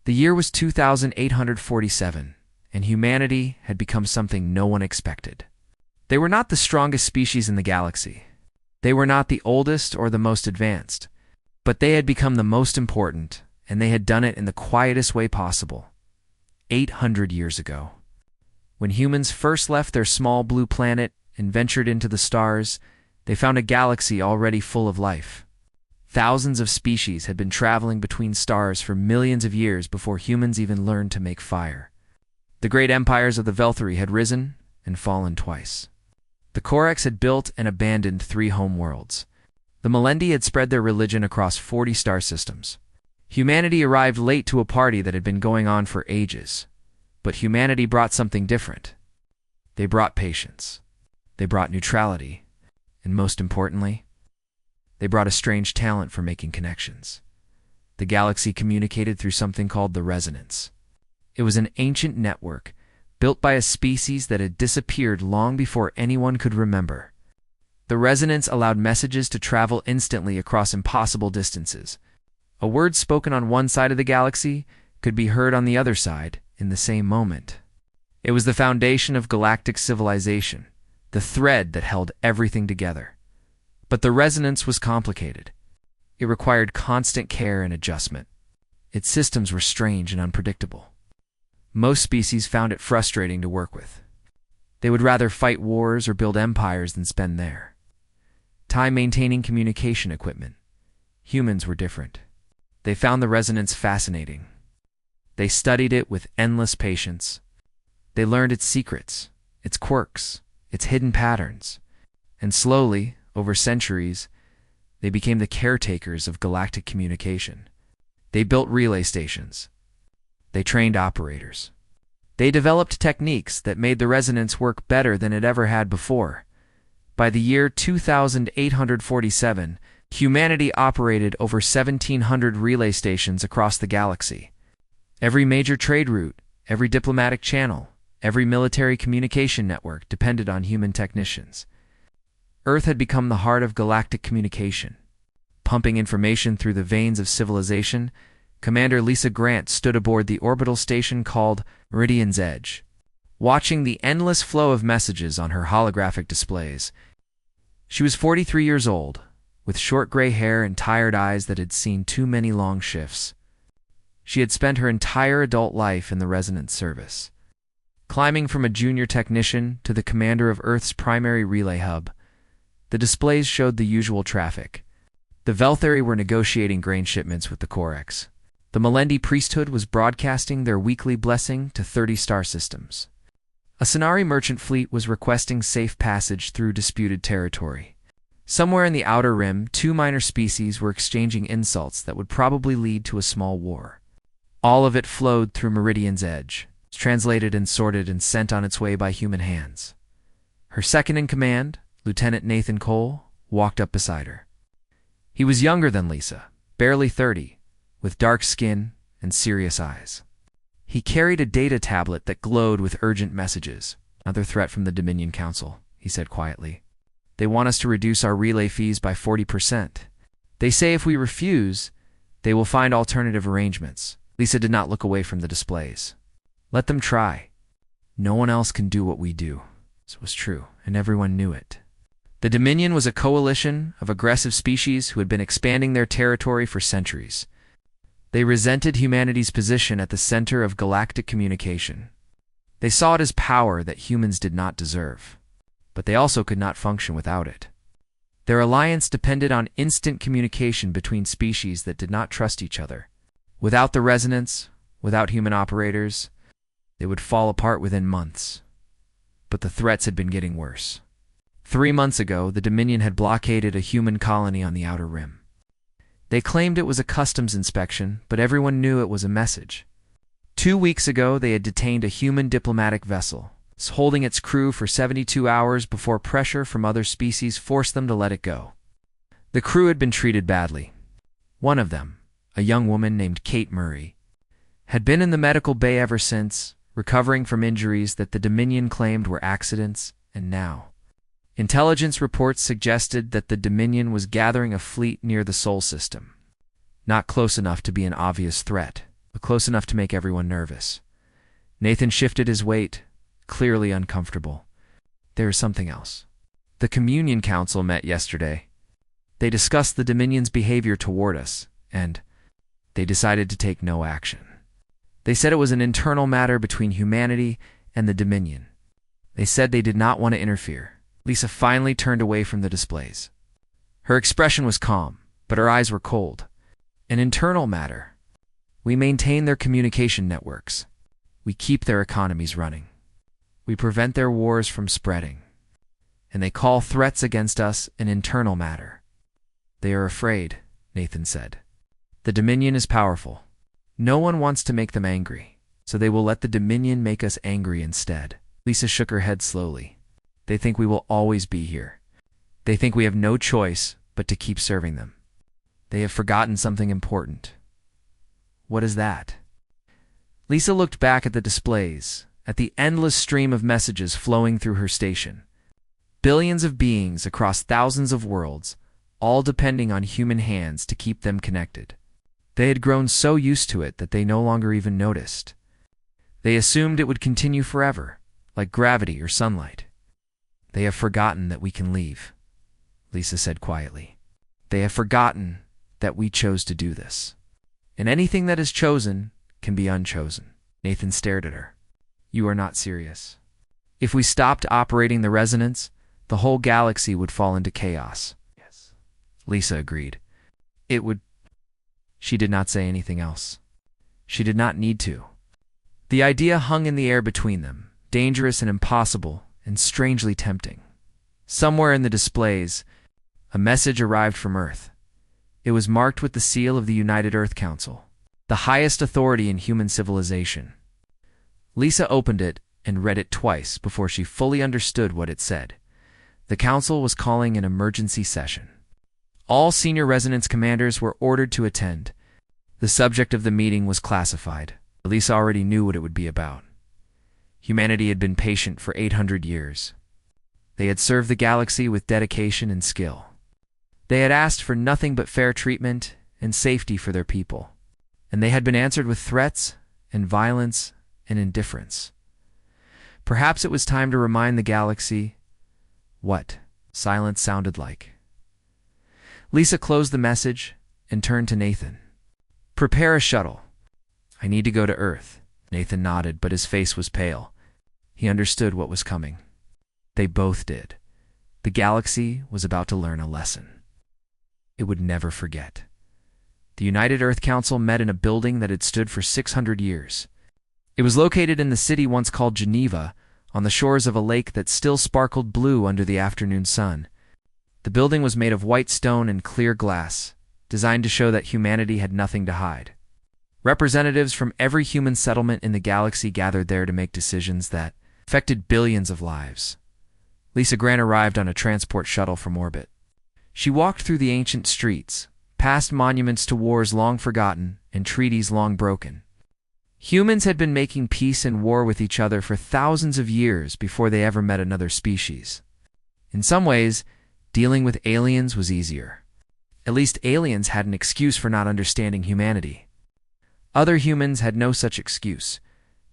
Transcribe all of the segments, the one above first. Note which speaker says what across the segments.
Speaker 1: The year was 2847, and humanity had become something no one expected. They were not the strongest species in the galaxy. They were not the oldest or the most advanced, but they had become the most important, and they had done it in the quietest way possible. 800 years ago. When humans first left their small blue planet and ventured into the stars, they found a galaxy already full of life. Thousands of species had been traveling between stars for millions of years before humans even learned to make fire. The great empires of the Velthari had risen and fallen twice. The Koreks had built and abandoned 3 homeworlds. The Melendi had spread their religion across 40 star systems. Humanity arrived late to a party that had been going on for ages. But humanity brought something different. They brought patience. They brought neutrality. And most importantly, they brought a strange talent for making connections. The galaxy communicated through something called the resonance. It was an ancient network built by a species that had disappeared long before anyone could remember. The resonance allowed messages to travel instantly across impossible distances. A word spoken on one side of the galaxy could be heard on the other side in the same moment. It was the foundation of galactic civilization, the thread that held everything together. But the resonance was complicated. It required constant care and adjustment. Its systems were strange and unpredictable. Most species found it frustrating to work with. They would rather fight wars or build empires than spend there time maintaining communication equipment. Humans were different. They found the resonance fascinating. They studied it with endless patience. They learned its secrets, its quirks, its hidden patterns, and slowly, over centuries, they became the caretakers of galactic communication. They built relay stations. They trained operators. They developed techniques that made the resonance work better than it ever had before. By the year 2847, humanity operated over 1,700 relay stations across the galaxy. Every major trade route, every diplomatic channel, every military communication network depended on human technicians. Earth had become the heart of galactic communication. Pumping information through the veins of civilization, Commander Lisa Grant stood aboard the orbital station called Meridian's Edge, watching the endless flow of messages on her holographic displays. She was 43 years old, with short gray hair and tired eyes that had seen too many long shifts. She had spent her entire adult life in the resonance service. Climbing from a junior technician to the commander of Earth's primary relay hub, the displays showed the usual traffic. The Velthari were negotiating grain shipments with the Koreks. The Melendi priesthood was broadcasting their weekly blessing to 30 star systems. A Sonari merchant fleet was requesting safe passage through disputed territory. Somewhere in the outer rim, 2 minor species were exchanging insults that would probably lead to a small war. All of it flowed through Meridian's Edge, translated and sorted and sent on its way by human hands. Her second-in-command, Lieutenant Nathan Cole, walked up beside her. He was younger than Lisa, barely 30, with dark skin and serious eyes. He carried a data tablet that glowed with urgent messages. "Another threat from the Dominion Council," he said quietly. "They want us to reduce our relay fees by 40%. They say if we refuse, they will find alternative arrangements." Lisa did not look away from the displays. "Let them try. No one else can do what we do." This was true, and everyone knew it. The Dominion was a coalition of aggressive species who had been expanding their territory for centuries. They resented humanity's position at the center of galactic communication. They saw it as power that humans did not deserve, but they also could not function without it. Their alliance depended on instant communication between species that did not trust each other. Without the resonance, without human operators, they would fall apart within months. But the threats had been getting worse. 3 months ago, the Dominion had blockaded a human colony on the outer rim. They claimed it was a customs inspection, but everyone knew it was a message. 2 weeks ago, they had detained a human diplomatic vessel, holding its crew for 72 hours before pressure from other species forced them to let it go. The crew had been treated badly. One of them, a young woman named Kate Murray, had been in the medical bay ever since, recovering from injuries that the Dominion claimed were accidents, and now intelligence reports suggested that the Dominion was gathering a fleet near the Sol system, not close enough to be an obvious threat, but close enough to make everyone nervous. Nathan shifted his weight, clearly uncomfortable. There is something else. The Communion Council met yesterday. They discussed the Dominion's behavior toward us, and they decided to take no action. They said it was an internal matter between humanity and the Dominion. They said they did not want to interfere. Lisa finally turned away from the displays. Her expression was calm, but her eyes were cold. An internal matter. We maintain their communication networks. We keep their economies running. We prevent their wars from spreading. And they call threats against us an internal matter. They are afraid, Nathan said. The Dominion is powerful. No one wants to make them angry, so they will let the Dominion make us angry instead. Lisa shook her head slowly. They think we will always be here. They think we have no choice but to keep serving them. They have forgotten something important. What is that? Lisa looked back at the displays, at the endless stream of messages flowing through her station. Billions of beings across thousands of worlds, all depending on human hands to keep them connected. They had grown so used to it that they no longer even noticed. They assumed it would continue forever, like gravity or sunlight. They have forgotten that we can leave, Lisa said quietly. They have forgotten that we chose to do this. And anything that is chosen can be unchosen. Nathan stared at her. You are not serious. If we stopped operating the resonance, the whole galaxy would fall into chaos. Yes. Lisa agreed. It would. She did not say anything else. She did not need to. The idea hung in the air between them, dangerous and impossible, and strangely tempting. Somewhere in the displays, a message arrived from Earth. It was marked with the seal of the United Earth Council, the highest authority in human civilization. Lisa opened it and read it twice before she fully understood what it said. The Council was calling an emergency session. All senior resonance commanders were ordered to attend. The subject of the meeting was classified. Lisa already knew what it would be about. Humanity had been patient for 800 years. They had served the galaxy with dedication and skill. They had asked for nothing but fair treatment and safety for their people, and they had been answered with threats and violence and indifference. Perhaps it was time to remind the galaxy what silence sounded like. Lisa closed the message and turned to Nathan. Prepare a shuttle. I need to go to Earth. Nathan nodded, but his face was pale. He understood what was coming. They both did. The galaxy was about to learn a lesson. It would never forget. The United Earth Council met in a building that had stood for 600 years. It was located in the city once called Geneva, on the shores of a lake that still sparkled blue under the afternoon sun. The building was made of white stone and clear glass, designed to show that humanity had nothing to hide. Representatives from every human settlement in the galaxy gathered there to make decisions that affected billions of lives. Lisa Grant arrived on a transport shuttle from orbit. She walked through the ancient streets, past monuments to wars long forgotten and treaties long broken. Humans had been making peace and war with each other for thousands of years before they ever met another species. In some ways, dealing with aliens was easier. At least aliens had an excuse for not understanding humanity. Other humans had no such excuse.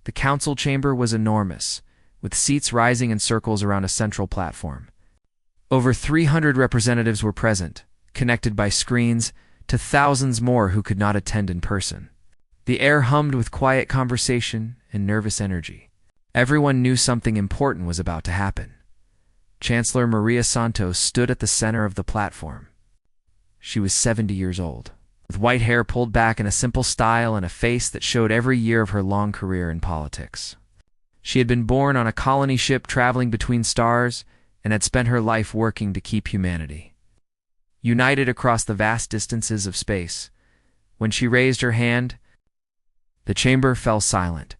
Speaker 1: The council chamber was enormous, with seats rising in circles around a central platform. Over 300 representatives were present, connected by screens to thousands more who could not attend in person. The air hummed with quiet conversation and nervous energy. Everyone knew something important was about to happen. Chancellor Maria Santos stood at the center of the platform. She was 70 years old, with white hair pulled back in a simple style and a face that showed every year of her long career in politics. She had been born on a colony ship traveling between stars and had spent her life working to keep humanity united across the vast distances of space. When she raised her hand, the chamber fell silent.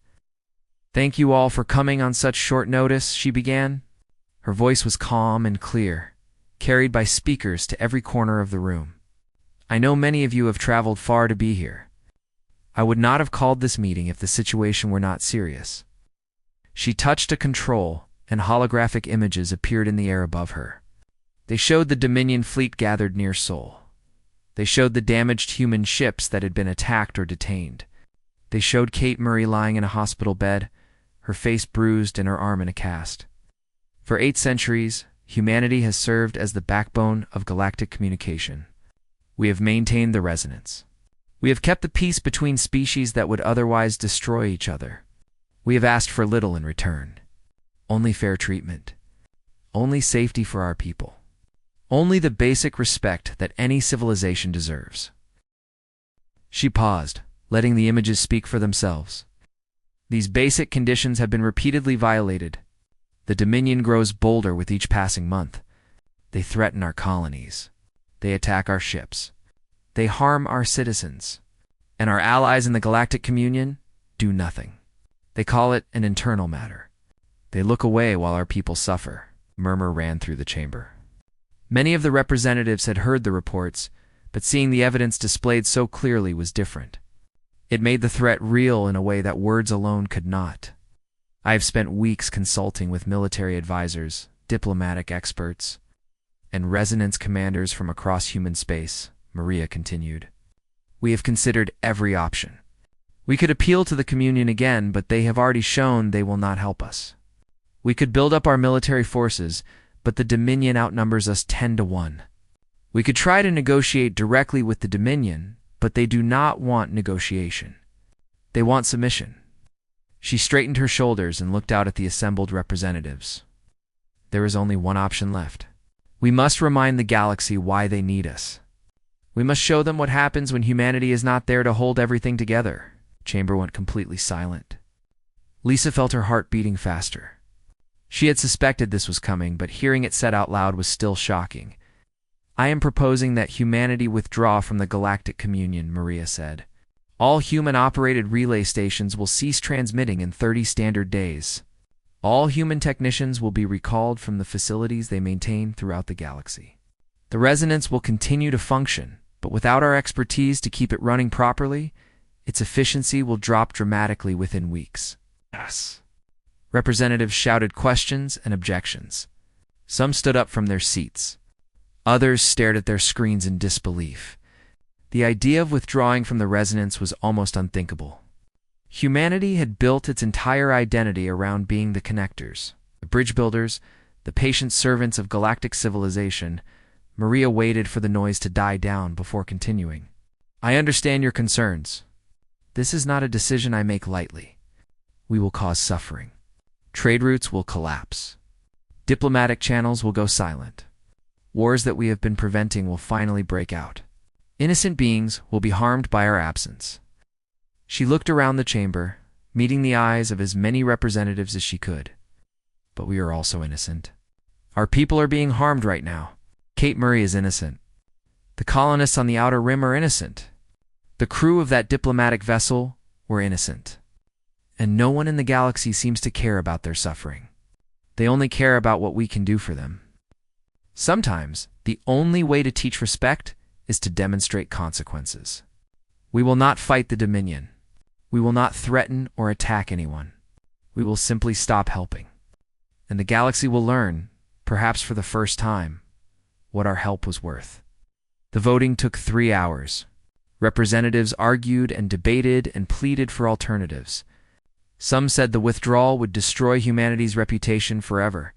Speaker 1: Thank you all for coming on such short notice, she began. Her voice was calm and clear, carried by speakers to every corner of the room. I know many of you have traveled far to be here. I would not have called this meeting if the situation were not serious. She touched a control, and holographic images appeared in the air above her. They showed the Dominion fleet gathered near Sol. They showed the damaged human ships that had been attacked or detained. They showed Kate Murray lying in a hospital bed, her face bruised and her arm in a cast. For 8 centuries, humanity has served as the backbone of galactic communication. We have maintained the resonance. We have kept the peace between species that would otherwise destroy each other. We have asked for little in return. Only fair treatment. Only safety for our people. Only the basic respect that any civilization deserves. She paused, letting the images speak for themselves. These basic conditions have been repeatedly violated. The Dominion grows bolder with each passing month. They threaten our colonies. They attack our ships. They harm our citizens. And our allies in the Galactic Communion do nothing. They call it an internal matter. They look away while our people suffer. Murmur ran through the chamber. Many of the representatives had heard the reports, but seeing the evidence displayed so clearly was different. It made the threat real in a way that words alone could not. I have spent weeks consulting with military advisors, diplomatic experts, and resonance commanders from across human space, Maria continued. We have considered every option. We could appeal to the Communion again, but they have already shown they will not help us. We could build up our military forces, but the Dominion outnumbers us 10-1. We could try to negotiate directly with the Dominion, but they do not want negotiation. They want submission. She straightened her shoulders and looked out at the assembled representatives. There is only one option left. We must remind the galaxy why they need us. We must show them what happens when humanity is not there to hold everything together. Chamber went completely silent. Lisa felt her heart beating faster. She had suspected this was coming, but hearing it said out loud was still shocking. I am proposing that humanity withdraw from the Galactic Communion, Maria said. All human-operated relay stations will cease transmitting in 30 standard days. All human technicians will be recalled from the facilities they maintain throughout the galaxy. The resonance will continue to function, but without our expertise to keep it running properly, its efficiency will drop dramatically within weeks. Yes. Representatives shouted questions and objections. Some stood up from their seats. Others stared at their screens in disbelief. The idea of withdrawing from the resonance was almost unthinkable. Humanity had built its entire identity around being the connectors, the bridge builders, the patient servants of galactic civilization. Maria waited for the noise to die down before continuing. I understand your concerns. This is not a decision I make lightly. We will cause suffering. Trade routes will collapse. Diplomatic channels will go silent. Wars that we have been preventing will finally break out. Innocent beings will be harmed by our absence. She looked around the chamber, meeting the eyes of as many representatives as she could. But we are also innocent. Our people are being harmed right now. Kate Murray is innocent. The colonists on the Outer Rim are innocent. The crew of that diplomatic vessel were innocent. And no one in the galaxy seems to care about their suffering. They only care about what we can do for them. Sometimes, the only way to teach respect is to demonstrate consequences. We will not fight the Dominion. We will not threaten or attack anyone. We will simply stop helping. And the galaxy will learn, perhaps for the first time, what our help was worth. The voting took 3 hours. Representatives argued and debated and pleaded for alternatives. Some said the withdrawal would destroy humanity's reputation forever.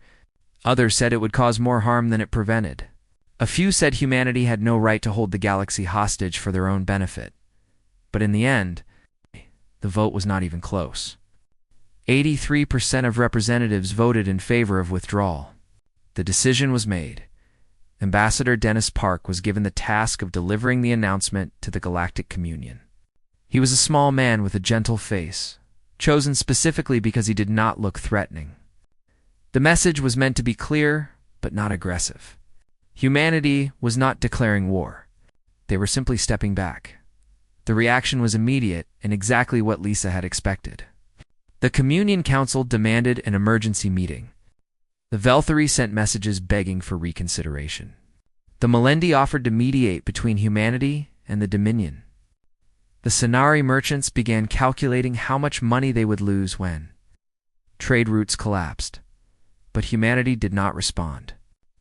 Speaker 1: Others said it would cause more harm than it prevented. A few said humanity had no right to hold the galaxy hostage for their own benefit. But in the end, the vote was not even close. 83% of representatives voted in favor of withdrawal. The decision was made. Ambassador Dennis Park was given the task of delivering the announcement to the Galactic Communion. He was a small man with a gentle face, chosen specifically because he did not look threatening. The message was meant to be clear, but not aggressive. Humanity was not declaring war. They were simply stepping back. The reaction was immediate and exactly what Lisa had expected. The Communion Council demanded an emergency meeting. The Velthari sent messages begging for reconsideration. The Melendi offered to mediate between humanity and the Dominion. The Sonari merchants began calculating how much money they would lose when trade routes collapsed. But humanity did not respond.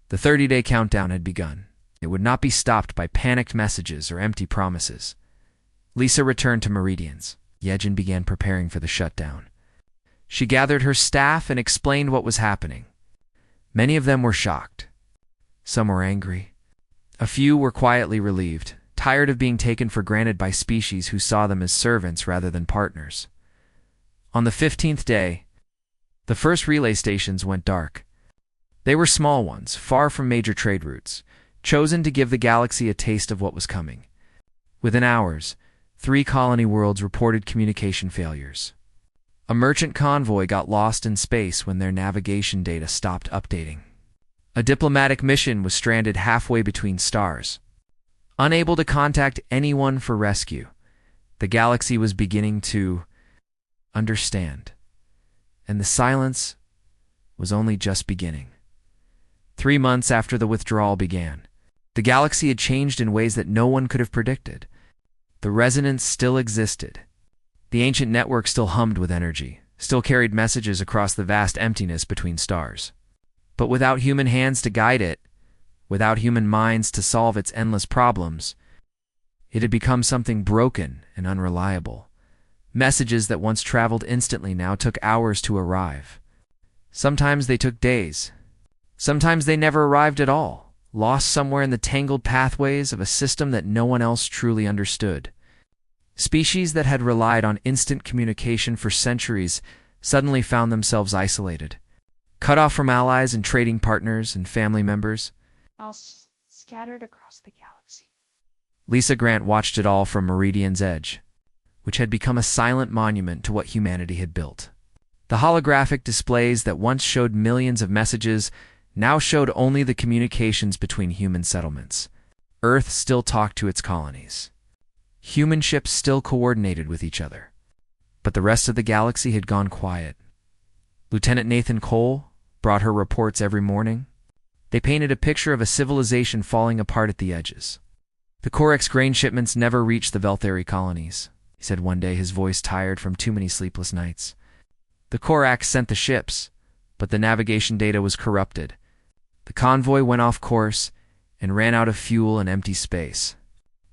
Speaker 1: The 30-day countdown had begun. It would not be stopped by panicked messages or empty promises. Lisa returned to Meridians. Yejin began preparing for the shutdown. She gathered her staff and explained what was happening. Many of them were shocked. Some were angry. A few were quietly relieved, tired of being taken for granted by species who saw them as servants rather than partners. On the 15th day, the first relay stations went dark. They were small ones, far from major trade routes, chosen to give the galaxy a taste of what was coming. Within hours, 3 colony worlds reported communication failures. A merchant convoy got lost in space when their navigation data stopped updating. A diplomatic mission was stranded halfway between stars. Unable to contact anyone for rescue, the galaxy was beginning to understand. And the silence was only just beginning. 3 months after the withdrawal began, the galaxy had changed in ways that no one could have predicted. The resonance still existed. The ancient network still hummed with energy, still carried messages across the vast emptiness between stars. But without human hands to guide it, without human minds to solve its endless problems, it had become something broken and unreliable. Messages that once traveled instantly now took hours to arrive. Sometimes they took days. Sometimes they never arrived at all, lost somewhere in the tangled pathways of a system that no one else truly understood. Species that had relied on instant communication for centuries suddenly found themselves isolated, cut off from allies and trading partners and family members.
Speaker 2: All scattered across the galaxy.
Speaker 1: Lisa Grant watched it all from Meridian's edge, which had become a silent monument to what humanity had built. The holographic displays that once showed millions of messages now showed only the communications between human settlements. Earth still talked to its colonies. Human ships still coordinated with each other. But the rest of the galaxy had gone quiet. Lieutenant Nathan Cole brought her reports every morning. They painted a picture of a civilization falling apart at the edges. The Corex grain shipments never reached the Veltheri colonies, he said one day, his voice tired from too many sleepless nights. The Corax sent the ships, but the navigation data was corrupted. The convoy went off course and ran out of fuel and empty space.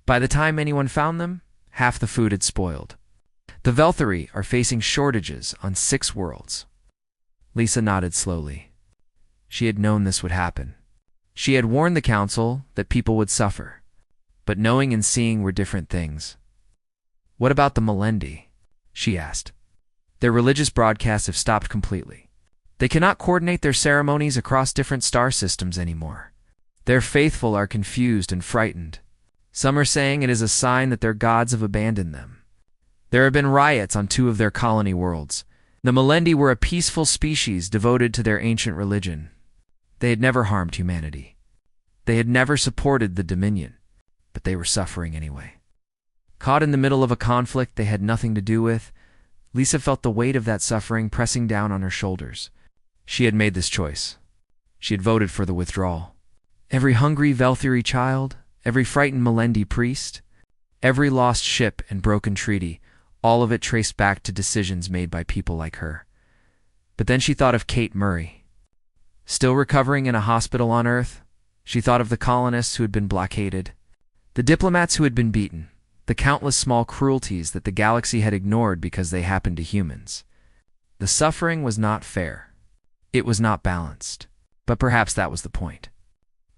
Speaker 1: By the time anyone found them, half the food had spoiled. The Veltheri are facing shortages on 6 worlds. Lisa nodded slowly. She had known this would happen. She had warned the Council that people would suffer. But knowing and seeing were different things. What about the Melendi? She asked. Their religious broadcasts have stopped completely. They cannot coordinate their ceremonies across different star systems anymore. Their faithful are confused and frightened. Some are saying it is a sign that their gods have abandoned them. There have been riots on 2 of their colony worlds. The Melendi were a peaceful species devoted to their ancient religion. They had never harmed humanity. They had never supported the Dominion, but they were suffering anyway. Caught in the middle of a conflict they had nothing to do with, Lisa felt the weight of that suffering pressing down on her shoulders. She had made this choice. She had voted for the withdrawal. Every hungry Veltheri child, every frightened Melendi priest, every lost ship and broken treaty, all of it traced back to decisions made by people like her. But then she thought of Kate Murray. Still recovering in a hospital on Earth, she thought of the colonists who had been blockaded, the diplomats who had been beaten, the countless small cruelties that the galaxy had ignored because they happened to humans. The suffering was not fair. It was not balanced. But perhaps that was the point.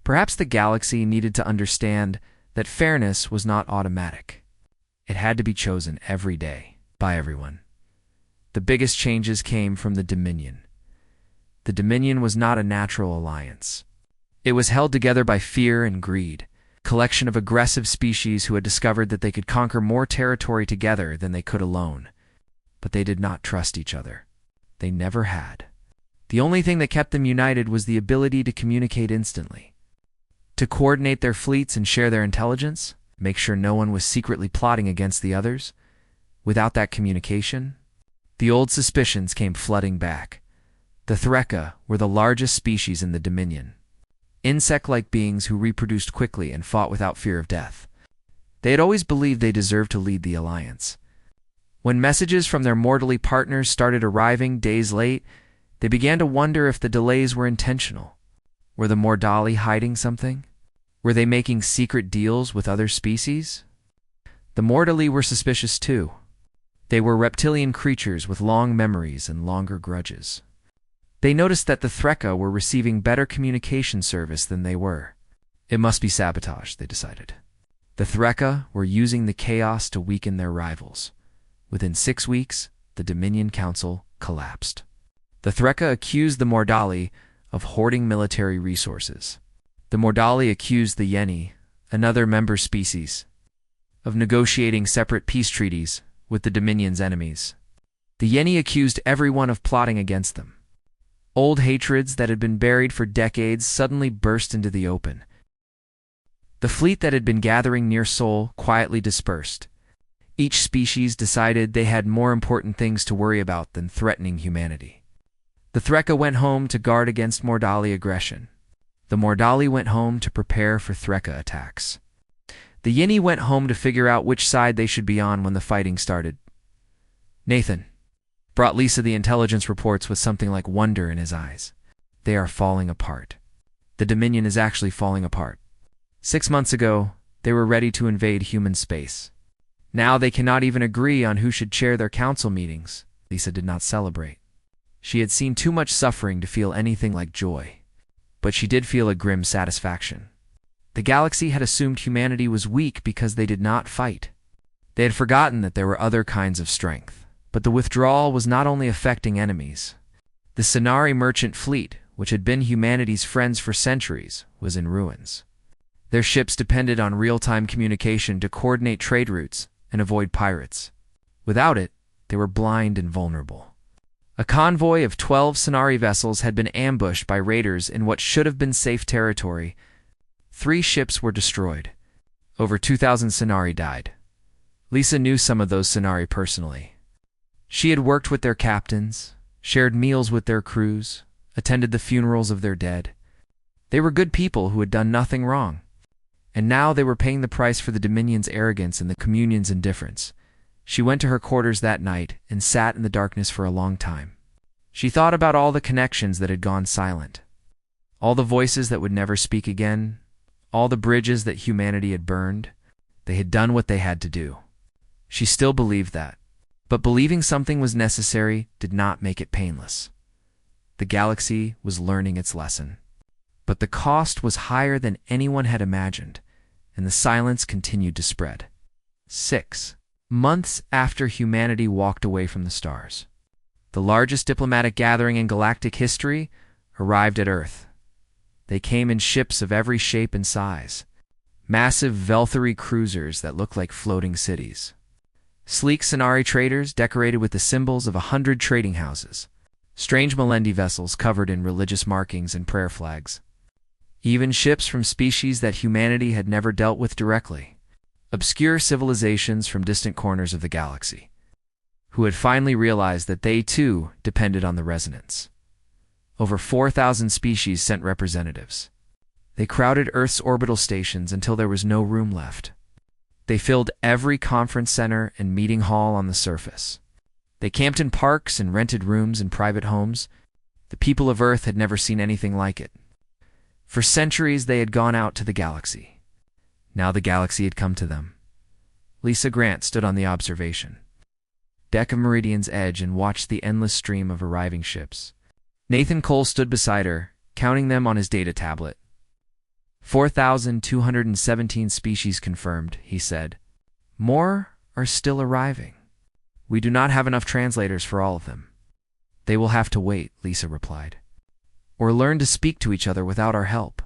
Speaker 1: Perhaps the galaxy needed to understand that fairness was not automatic. It had to be chosen every day by everyone. The biggest changes came from the Dominion. The Dominion was not a natural alliance. It was held together by fear and greed, a collection of aggressive species who had discovered that they could conquer more territory together than they could alone. But they did not trust each other. They never had. The only thing that kept them united was the ability to communicate instantly, to coordinate their fleets and share their intelligence, make sure no one was secretly plotting against the others. Without that communication, the old suspicions came flooding back. The Threka were the largest species in the Dominion, insect-like beings who reproduced quickly and fought without fear of death. They had always believed they deserved to lead the alliance. When messages from their mortally partners started arriving days late, they began to wonder if the delays were intentional. Were the Mordali hiding something? Were they making secret deals with other species? The Mordali were suspicious too. They were reptilian creatures with long memories and longer grudges. They noticed that the Threka were receiving better communication service than they were. It must be sabotage, they decided. The Threka were using the chaos to weaken their rivals. Within 6 weeks, the Dominion Council collapsed. The Threka accused the Mordali of hoarding military resources. The Mordali accused the Yeni, another member species, of negotiating separate peace treaties with the Dominion's enemies. The Yeni accused everyone of plotting against them. Old hatreds that had been buried for decades suddenly burst into the open. The fleet that had been gathering near Sol quietly dispersed. Each species decided they had more important things to worry about than threatening humanity. The Threka went home to guard against Mordali aggression. The Mordali went home to prepare for Threka attacks. The Yeni went home to figure out which side they should be on when the fighting started. Nathan brought Lisa the intelligence reports with something like wonder in his eyes. They are falling apart. The Dominion is actually falling apart. 6 months ago, they were ready to invade human space. Now they cannot even agree on who should chair their council meetings. Lisa did not celebrate. She had seen too much suffering to feel anything like joy. But she did feel a grim satisfaction. The galaxy had assumed humanity was weak because they did not fight. They had forgotten that there were other kinds of strength. But the withdrawal was not only affecting enemies. The Sonari merchant fleet, which had been humanity's friends for centuries, was in ruins. Their ships depended on real-time communication to coordinate trade routes and avoid pirates. Without it, they were blind and vulnerable. A convoy of 12 Sonari vessels had been ambushed by raiders in what should have been safe territory. 3 ships were destroyed. Over 2,000 Sonari died. Lisa knew some of those Sonari personally. She had worked with their captains, shared meals with their crews, attended the funerals of their dead. They were good people who had done nothing wrong. And now they were paying the price for the Dominion's arrogance and the Communion's indifference. She went to her quarters that night and sat in the darkness for a long time. She thought about all the connections that had gone silent, all the voices that would never speak again, all the bridges that humanity had burned. They had done what they had to do. She still believed that. But believing something was necessary did not make it painless. The galaxy was learning its lesson. But the cost was higher than anyone had imagined, and the silence continued to spread. 6 months after humanity walked away from the stars, the largest diplomatic gathering in galactic history arrived at Earth. They came in ships of every shape and size, massive Velthari cruisers that looked like floating cities. Sleek Sonari traders decorated with the symbols of 100 trading houses. Strange Melendi vessels covered in religious markings and prayer flags. Even ships from species that humanity had never dealt with directly. Obscure civilizations from distant corners of the galaxy, who had finally realized that they too depended on the resonance. Over 4,000 species sent representatives. They crowded Earth's orbital stations until there was no room left. They filled every conference center and meeting hall on the surface. They camped in parks and rented rooms in private homes. The people of Earth had never seen anything like it. For centuries they had gone out to the galaxy. Now the galaxy had come to them. Lisa Grant stood on the observation deck of Meridian's edge and watched the endless stream of arriving ships. Nathan Cole stood beside her, counting them on his data tablet. 4,217 species confirmed, he said. More are still arriving. We do not have enough translators for all of them. They will have to wait, Lisa replied. Or learn to speak to each other without our help.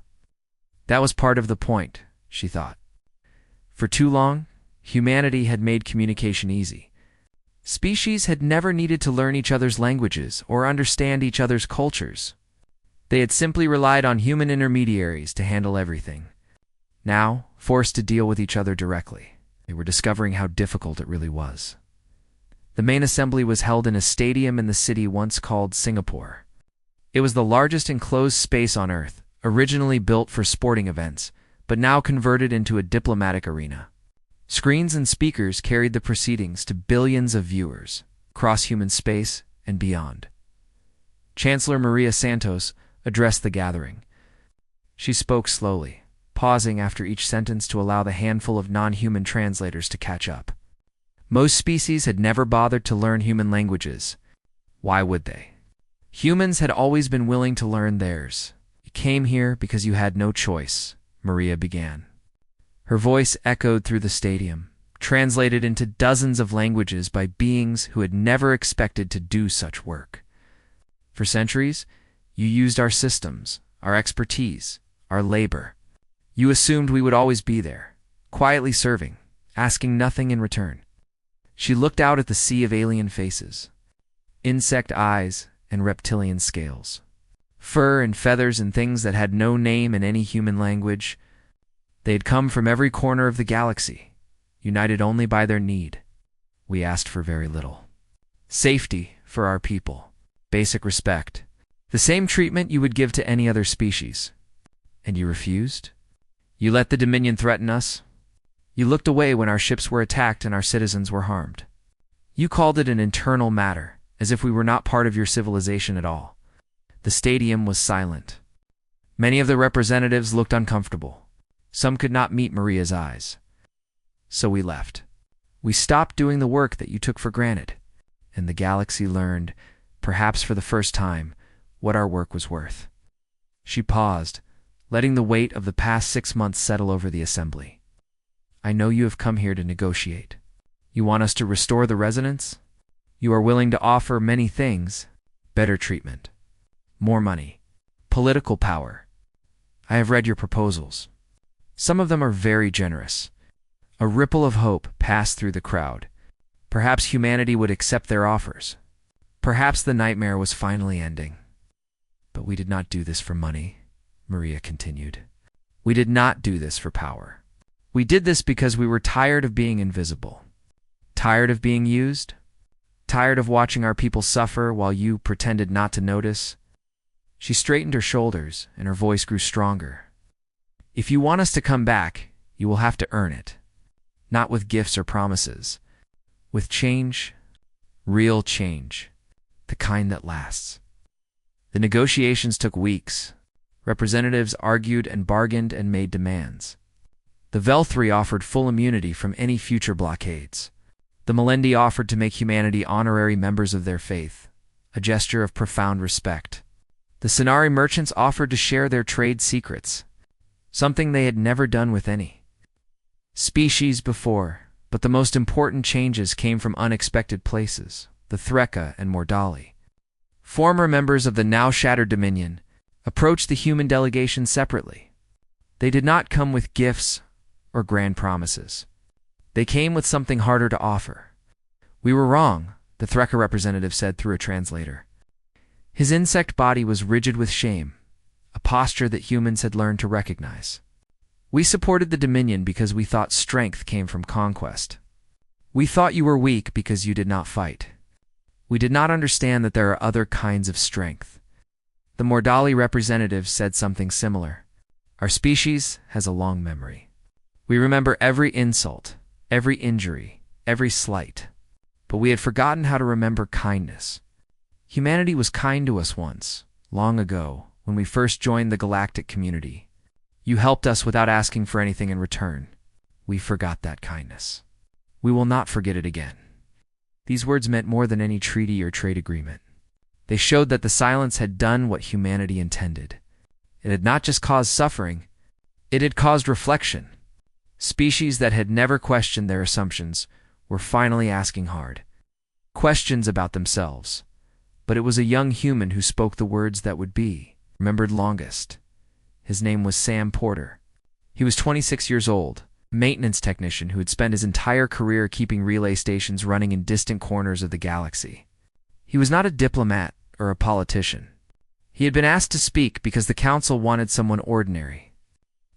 Speaker 1: That was part of the point, she thought. For too long, humanity had made communication easy. Species had never needed to learn each other's languages or understand each other's cultures. They had simply relied on human intermediaries to handle everything. Now, forced to deal with each other directly, they were discovering how difficult it really was. The main assembly was held in a stadium in the city once called Singapore. It was the largest enclosed space on Earth, originally built for sporting events, but now converted into a diplomatic arena. Screens and speakers carried the proceedings to billions of viewers, across human space and beyond. Chancellor Maria Santos addressed the gathering. She spoke slowly, pausing after each sentence to allow the handful of non-human translators to catch up. Most species had never bothered to learn human languages. Why would they? Humans had always been willing to learn theirs. You came here because you had no choice, Maria began. Her voice echoed through the stadium, translated into dozens of languages by beings who had never expected to do such work. For centuries, you used our systems, our expertise, our labor. You assumed we would always be there, quietly serving, asking nothing in return. She looked out at the sea of alien faces, insect eyes and reptilian scales, fur and feathers and things that had no name in any human language. They had come from every corner of the galaxy, united only by their need. We asked for very little. Safety for our people, basic respect, the same treatment you would give to any other species. And you refused? You let the Dominion threaten us? You looked away when our ships were attacked and our citizens were harmed. You called it an internal matter, as if we were not part of your civilization at all. The stadium was silent. Many of the representatives looked uncomfortable. Some could not meet Maria's eyes. So we left. We stopped doing the work that you took for granted, and the galaxy learned, perhaps for the first time, what our work was worth. She paused, letting the weight of the past 6 months settle over the assembly. I know you have come here to negotiate. You want us to restore the resonance? You are willing to offer many things: better treatment, more money, political power. I have read your proposals. Some of them are very generous. A ripple of hope passed through the crowd. Perhaps humanity would accept their offers. Perhaps the nightmare was finally ending. But we did not do this for money, Maria continued. We did not do this for power. We did this because we were tired of being invisible. Tired of being used? Tired of watching our people suffer while you pretended not to notice? She straightened her shoulders, and her voice grew stronger. If you want us to come back, you will have to earn it. Not with gifts or promises. With change, real change, the kind that lasts. The negotiations took weeks. Representatives argued and bargained and made demands. The Velthri offered full immunity from any future blockades. The Melendi offered to make humanity honorary members of their faith, a gesture of profound respect. The Sonari merchants offered to share their trade secrets, something they had never done with any species before. But the most important changes came from unexpected places: the Threka and Mordali. Former members of the now-shattered Dominion approached the human delegation separately. They did not come with gifts or grand promises. They came with something harder to offer. We were wrong, the Threka representative said through a translator. His insect body was rigid with shame, a posture that humans had learned to recognize. We supported the Dominion because we thought strength came from conquest. We thought you were weak because you did not fight. We did not understand that there are other kinds of strength. The Mordali representative said something similar. Our species has a long memory. We remember every insult, every injury, every slight. But we had forgotten how to remember kindness. Humanity was kind to us once, long ago, when we first joined the galactic community. You helped us without asking for anything in return. We forgot that kindness. We will not forget it again. These words meant more than any treaty or trade agreement. They showed that the silence had done what humanity intended. It had not just caused suffering, it had caused reflection. Species that had never questioned their assumptions were finally asking hard questions about themselves. But it was a young human who spoke the words that would be remembered longest. His name was Sam Porter. He was 26 years old, maintenance technician who had spent his entire career keeping relay stations running in distant corners of the galaxy. He was not a diplomat or a politician. He had been asked to speak because the council wanted someone ordinary.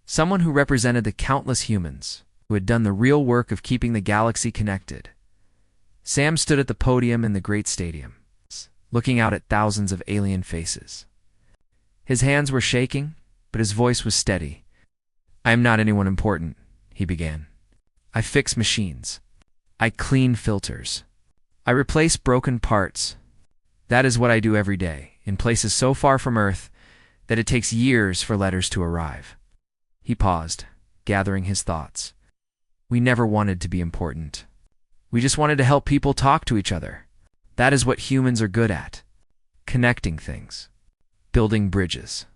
Speaker 1: Someone who represented the countless humans who had done the real work of keeping the galaxy connected. Sam stood at the podium in the great stadium, looking out at thousands of alien faces. His hands were shaking, but his voice was steady. I am not anyone important, he began. I fix machines. I clean filters. I replace broken parts. That is what I do every day, in places so far from Earth that it takes years for letters to arrive. He paused, gathering his thoughts. We never wanted to be important. We just wanted to help people talk to each other. That is what humans are good at. Connecting things. Building bridges.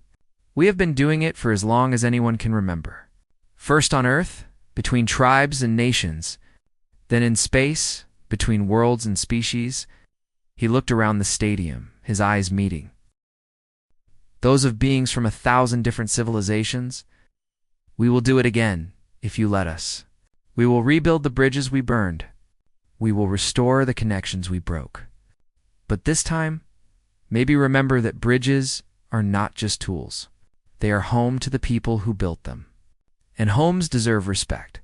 Speaker 1: We have been doing it for as long as anyone can remember. First on Earth, between tribes and nations, then in space, between worlds and species. He looked around the stadium, his eyes meeting. Those of beings from 1,000 different civilizations. We will do it again, if you let us. We will rebuild the bridges we burned. We will restore the connections we broke. But this time, maybe remember that bridges are not just tools. They are home to the people who built them. And homes deserve respect.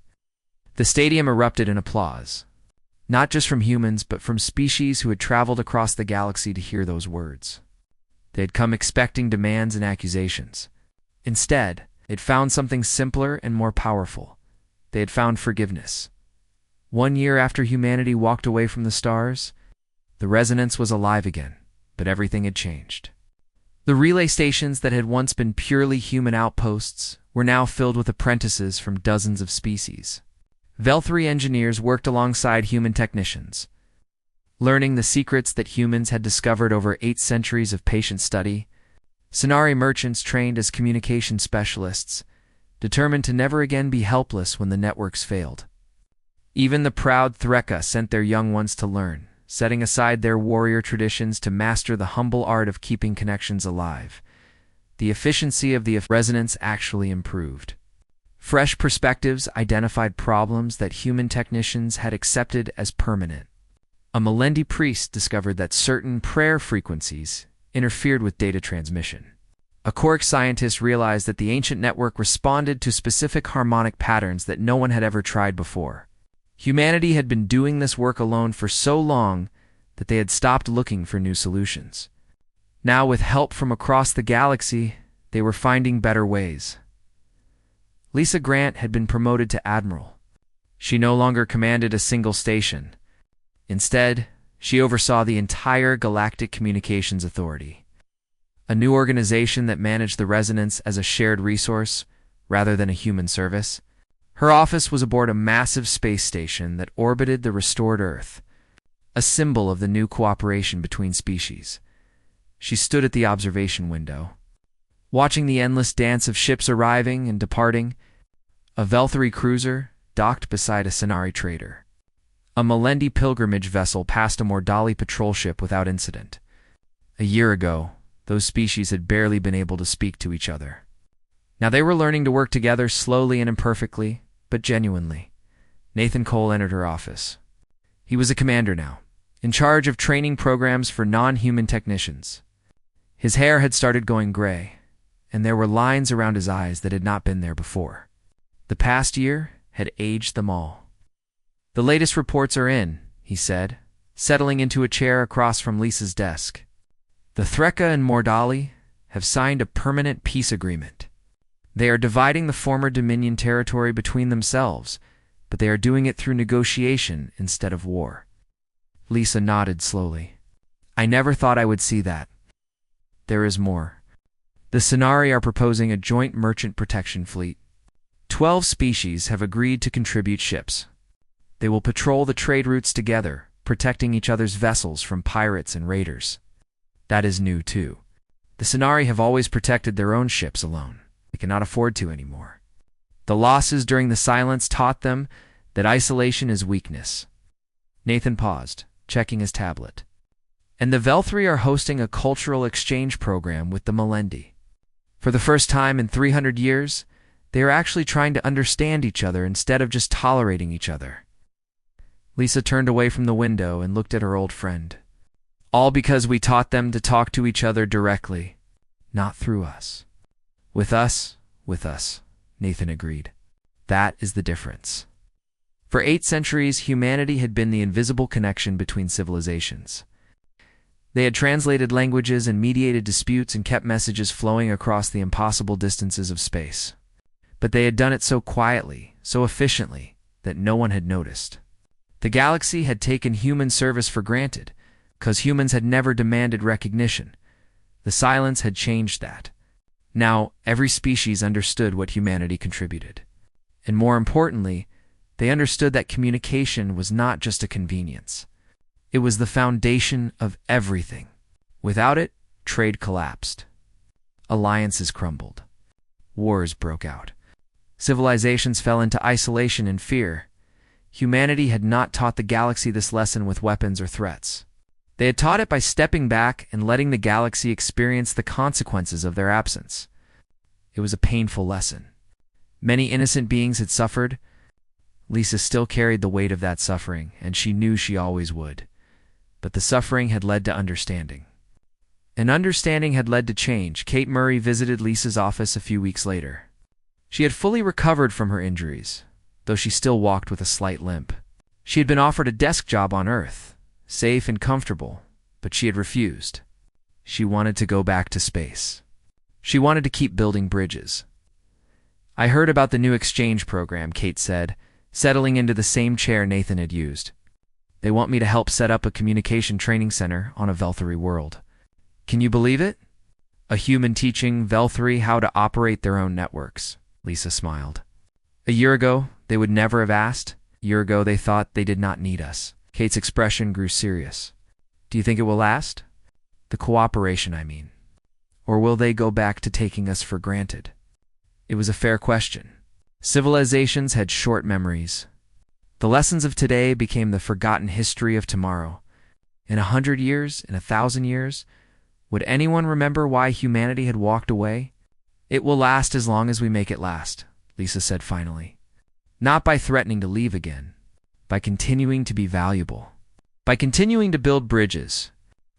Speaker 1: The stadium erupted in applause, not just from humans, but from species who had traveled across the galaxy to hear those words. They had come expecting demands and accusations. Instead, they'd found something simpler and more powerful. They had found forgiveness. 1 year after humanity walked away from the stars, the resonance was alive again, but everything had changed. The relay stations that had once been purely human outposts were now filled with apprentices from dozens of species. Velthri engineers worked alongside human technicians, learning the secrets that humans had discovered over 8 centuries of patient study. Sonari merchants trained as communication specialists, determined to never again be helpless when the networks failed. Even the proud Threka sent their young ones to learn, setting aside their warrior traditions to master the humble art of keeping connections alive. The efficiency of the resonance actually improved. Fresh perspectives identified problems that human technicians had accepted as permanent. A Melendi priest discovered that certain prayer frequencies interfered with data transmission. A Quark scientist realized that the ancient network responded to specific harmonic patterns that no one had ever tried before. Humanity had been doing this work alone for so long that they had stopped looking for new solutions. Now, with help from across the galaxy, they were finding better ways. Lisa Grant had been promoted to admiral. She no longer commanded a single station. Instead, she oversaw the entire Galactic Communications Authority, a new organization that managed the resonance as a shared resource rather than a human service. Her office was aboard a massive space station that orbited the restored Earth, a symbol of the new cooperation between species. She stood at the observation window, watching the endless dance of ships arriving and departing. A Velthri cruiser docked beside a Sonari trader. A Melendi pilgrimage vessel passed a Mordali patrol ship without incident. A year ago, those species had barely been able to speak to each other. Now they were learning to work together slowly and imperfectly, but genuinely. Nathan Cole entered her office. He was a commander now, in charge of training programs for non-human technicians. His hair had started going gray, and there were lines around his eyes that had not been there before. The past year had aged them all. "The latest reports are in," he said, settling into a chair across from Lisa's desk. "The Threka and Mordali have signed a permanent peace agreement. They are dividing the former Dominion territory between themselves, but they are doing it through negotiation instead of war." Lisa nodded slowly. "I never thought I would see that. There is more. The Sonari are proposing a joint merchant protection fleet. 12 species have agreed to contribute ships. They will patrol the trade routes together, protecting each other's vessels from pirates and raiders. That is new, too. The Sonari have always protected their own ships alone. They cannot afford to anymore. The losses during the silence taught them that isolation is weakness." Nathan paused, checking his tablet. "And the Velthri are hosting a cultural exchange program with the Melendi. For the first time in 300 years, they are actually trying to understand each other instead of just tolerating each other." Lisa turned away from the window and looked at her old friend. "All because we taught them to talk to each other directly, not through us." With us, Nathan agreed. "That is the difference." For 8 centuries, humanity had been the invisible connection between civilizations. They had translated languages and mediated disputes and kept messages flowing across the impossible distances of space. But they had done it so quietly, so efficiently, that no one had noticed. The galaxy had taken human service for granted, because humans had never demanded recognition. The silence had changed that. Now, every species understood what humanity contributed. And more importantly, They understood that communication was not just a convenience. It was the foundation of everything. Without it, trade collapsed. Alliances crumbled. Wars broke out. Civilizations fell into isolation and fear. Humanity had not taught the galaxy this lesson with weapons or threats. They had taught it by stepping back and letting the galaxy experience the consequences of their absence. It was a painful lesson. Many innocent beings had suffered. Lisa still carried the weight of that suffering, and she knew she always would. But the suffering had led to understanding. And understanding had led to change. Kate Murray visited Lisa's office a few weeks later. She had fully recovered from her injuries, though she still walked with a slight limp. She had been offered a desk job on Earth, safe and comfortable, but she had refused. She wanted to go back to space. She wanted to keep building bridges. "I heard about the new exchange program," Kate said, settling into the same chair Nathan had used. "They want me to help set up a communication training center on a Velthari world. Can you believe it? A human teaching Velthari how to operate their own networks." Lisa smiled. "A year ago, they would never have asked. A year ago, they thought they did not need us." Kate's expression grew serious. "Do you think it will last? The cooperation, I mean. Or will they go back to taking us for granted?" It was a fair question. Civilizations had short memories. The lessons of today became the forgotten history of tomorrow. In 100 years, in 1,000 years, would anyone remember why humanity had walked away? "It will last as long as we make it last," Lisa said finally. "Not by threatening to leave again, by continuing to be valuable, by continuing to build bridges,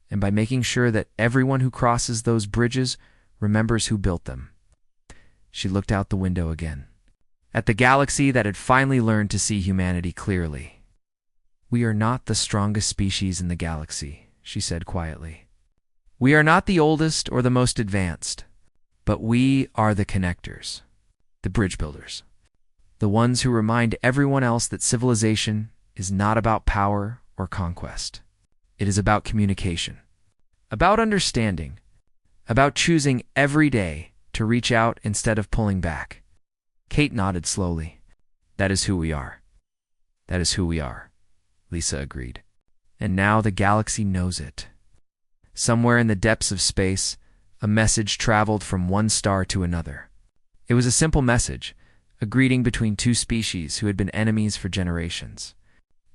Speaker 1: and by making sure that everyone who crosses those bridges remembers who built them." She looked out the window again, at the galaxy that had finally learned to see humanity clearly. "We are not the strongest species in the galaxy," she said quietly. "We are not the oldest or the most advanced, but we are the connectors, the bridge builders, the ones who remind everyone else that civilization is not about power or conquest. It is about communication, about understanding, about choosing every day to reach out instead of pulling back." Kate nodded slowly. "That is who we are. That is who we are," Lisa agreed. "And now the galaxy knows it." Somewhere in the depths of space, a message traveled from one star to another. It was a simple message, a greeting between two species who had been enemies for generations.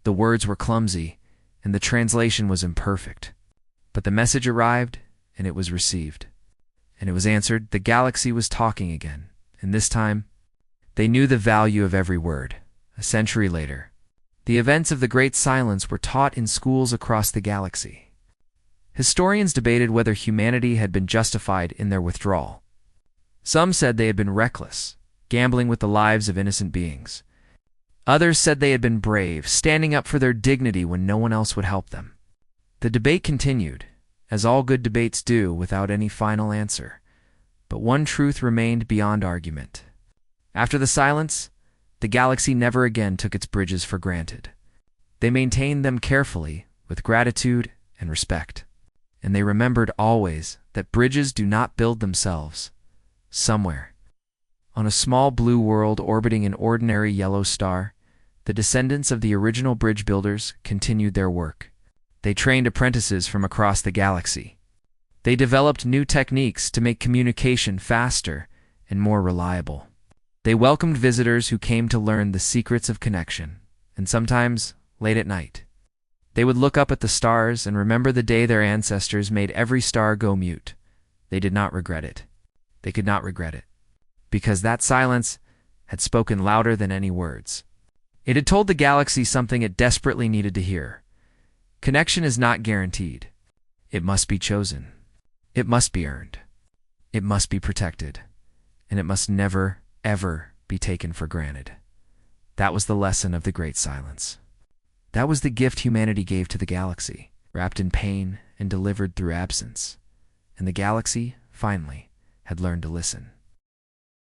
Speaker 1: The words were clumsy, and the translation was imperfect. But the message arrived, and it was received. And it was answered. The galaxy was talking again, and this time, they knew the value of every word. A century later, the events of the Great Silence were taught in schools across the galaxy. Historians debated whether humanity had been justified in their withdrawal. Some said they had been reckless, gambling with the lives of innocent beings. Others said they had been brave, standing up for their dignity when no one else would help them. The debate continued, as all good debates do, without any final answer. But one truth remained beyond argument. After the silence, the galaxy never again took its bridges for granted. They maintained them carefully, with gratitude and respect. And they remembered always that bridges do not build themselves. Somewhere, on a small blue world orbiting an ordinary yellow star, the descendants of the original bridge builders continued their work. They trained apprentices from across the galaxy. They developed new techniques to make communication faster and more reliable. They welcomed visitors who came to learn the secrets of connection, and sometimes, late at night, they would look up at the stars and remember the day their ancestors made every star go mute. They did not regret it. They could not regret it, because that silence had spoken louder than any words. It had told the galaxy something it desperately needed to hear. Connection is not guaranteed. It must be chosen. It must be earned. It must be protected. And it must never, ever be taken for granted. That was the lesson of the Great Silence. That was the gift humanity gave to the galaxy, wrapped in pain and delivered through absence. And the galaxy, finally, had learned to listen.